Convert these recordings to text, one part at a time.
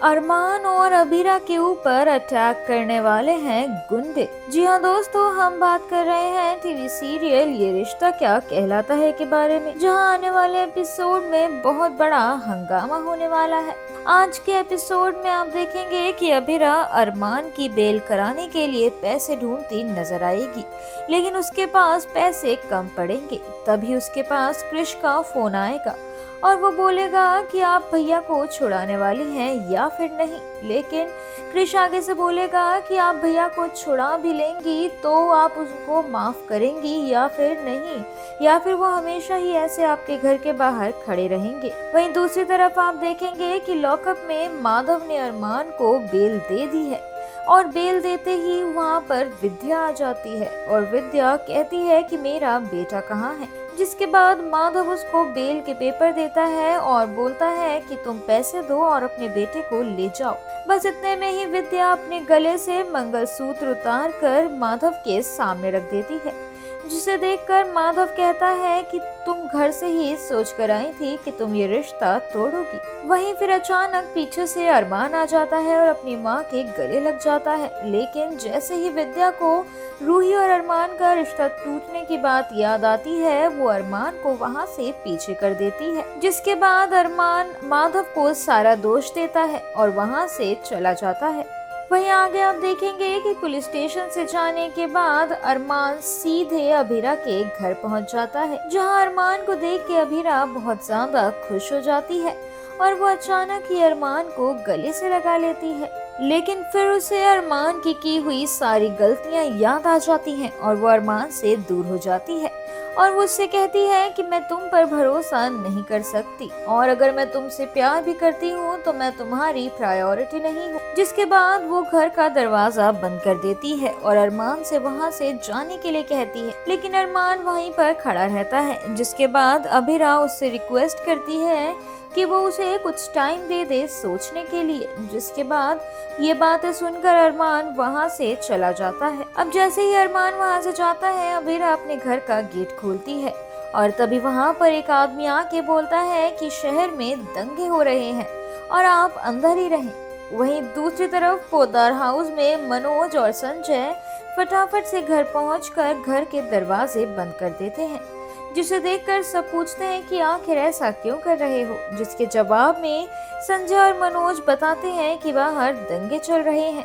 अरमान और अबीरा के ऊपर अटैक करने वाले हैं गुंडे। जी हाँ दोस्तों, हम बात कर रहे हैं टीवी सीरियल ये रिश्ता क्या कहलाता है के बारे में, जहां आने वाले एपिसोड में बहुत बड़ा हंगामा होने वाला है। आज के एपिसोड में आप देखेंगे कि अबीरा अरमान की बेल कराने के लिए पैसे ढूंढती नजर आएगी, लेकिन उसके पास पैसे कम पड़ेंगे। तभी उसके पास क्रिश का फोन आएगा और वो बोलेगा कि आप भैया को छुड़ाने वाली हैं या फिर नहीं। लेकिन क्रिश आगे से बोलेगा कि आप भैया को छुड़ा भी लेंगी तो आप उसको माफ करेंगी या फिर नहीं, या फिर वो हमेशा ही ऐसे आपके घर के बाहर खड़े रहेंगे। वहीं दूसरी तरफ आप देखेंगे कि लॉकअप में माधव ने अरमान को बेल दे दी है और बेल देते ही वहाँ पर विद्या आ जाती है और विद्या कहती है कि मेरा बेटा कहाँ है। जिसके बाद माधव उसको बेल के पेपर देता है और बोलता है कि तुम पैसे दो और अपने बेटे को ले जाओ। बस इतने में ही विद्या अपने गले से मंगलसूत्र उतार कर माधव के सामने रख देती है, जिसे देखकर माधव कहता है कि तुम घर से ही सोच कर आई थी कि तुम ये रिश्ता तोड़ोगी। वहीं फिर अचानक पीछे से अरमान आ जाता है और अपनी माँ के गले लग जाता है। लेकिन जैसे ही विद्या को रूही और अरमान का रिश्ता टूटने की बात याद आती है, वो अरमान को वहाँ से पीछे कर देती है। जिसके बाद अरमान माधव को सारा दोष देता है और वहाँ से चला जाता है। वहीं आगे आप देखेंगे कि पुलिस स्टेशन से जाने के बाद अरमान सीधे अबीरा के घर पहुंच जाता है, जहां अरमान को देख के अबीरा बहुत ज्यादा खुश हो जाती है और वो अचानक ही अरमान को गले से लगा लेती है। लेकिन फिर उसे अरमान की हुई सारी गलतियां याद आ जाती हैं और वो अरमान से दूर हो जाती है और वो उससे कहती है कि मैं तुम पर भरोसा नहीं कर सकती और अगर मैं तुमसे प्यार भी करती हूँ तो मैं तुम्हारी प्रायोरिटी नहीं हूँ। जिसके बाद वो घर का दरवाजा बंद कर देती है और अरमान से वहाँ से जाने के लिए कहती है, लेकिन अरमान वहीं पर खड़ा रहता है। जिसके बाद अबीरा उससे रिक्वेस्ट करती है कि वो उसे कुछ टाइम दे दे सोचने के लिए। जिसके बाद ये बातें सुनकर अरमान वहाँ से चला जाता है। अब जैसे ही अरमान वहाँ से जाता है, अबीरा अपने घर का गेट खोलती है और तभी वहाँ पर एक आदमी आके बोलता है कि शहर में दंगे हो रहे हैं और आप अंदर ही रहें। वहीं दूसरी तरफ पोदार हाउस में मनोज और संजय फटाफट से घर पहुंचकर घर के दरवाजे बंद कर देते हैं, जिसे देखकर सब पूछते हैं कि आखिर ऐसा क्यों कर रहे हो। जिसके जवाब में संजय और मनोज बताते हैं कि बाहर दंगे चल रहे हैं।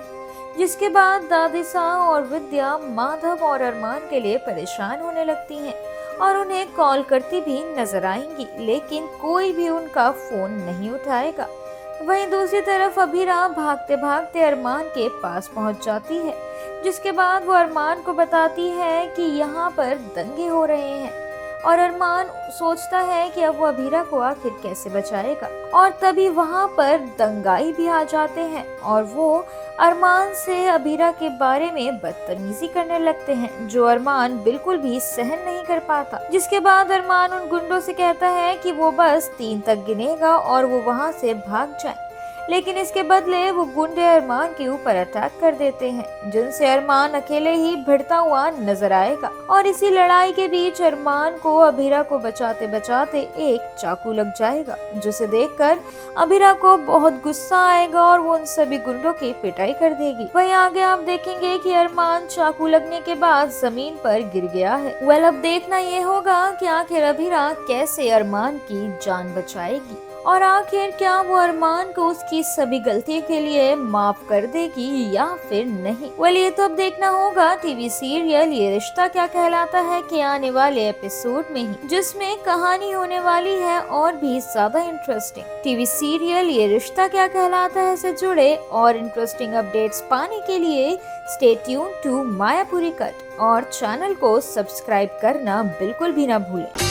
जिसके बाद दादी सा और विद्या माधव और अरमान के लिए परेशान होने लगती हैं और उन्हें कॉल करती भी नजर आएंगी, लेकिन कोई भी उनका फोन नहीं उठाएगा। वहीं दूसरी तरफ अबीरा भागते भागते अरमान के पास पहुंच जाती है। जिसके बाद वो अरमान को बताती है कि यहाँ पर दंगे हो रहे हैं और अरमान सोचता है कि अब वो अबीरा को आखिर कैसे बचाएगा। और तभी वहाँ पर दंगाई भी आ जाते हैं और वो अरमान से अबीरा के बारे में बदतमीजी करने लगते हैं, जो अरमान बिल्कुल भी सहन नहीं कर पाता। जिसके बाद अरमान उन गुंडों से कहता है कि वो बस 3 तक गिनेगा और वो वहाँ से भाग जाए, लेकिन इसके बदले वो गुंडे अरमान के ऊपर अटैक कर देते हैं, जिनसे अरमान अकेले ही भिड़ता हुआ नजर आएगा। और इसी लड़ाई के बीच अरमान को अबीरा को बचाते बचाते एक चाकू लग जाएगा, जिसे देखकर अबीरा को बहुत गुस्सा आएगा और वो उन सभी गुंडों की पिटाई कर देगी। वहीं आगे आप देखेंगे कि अरमान चाकू लगने के बाद जमीन पर गिर गया है। अब देखना ये होगा कि आखिर अबीरा कैसे अरमान की जान बचाएगी और आखिर क्या वो अरमान को उसकी सभी गलतियों के लिए माफ कर देगी या फिर नहीं। ये तो अब देखना होगा टीवी सीरियल ये रिश्ता क्या कहलाता है के आने वाले एपिसोड में ही, जिसमें कहानी होने वाली है और भी ज्यादा इंटरेस्टिंग। टीवी सीरियल ये रिश्ता क्या कहलाता है से जुड़े और इंटरेस्टिंग अपडेट्स पाने के लिए stay tune to Mayapuri cut और चैनल को सब्सक्राइब करना बिल्कुल भी ना भूलें।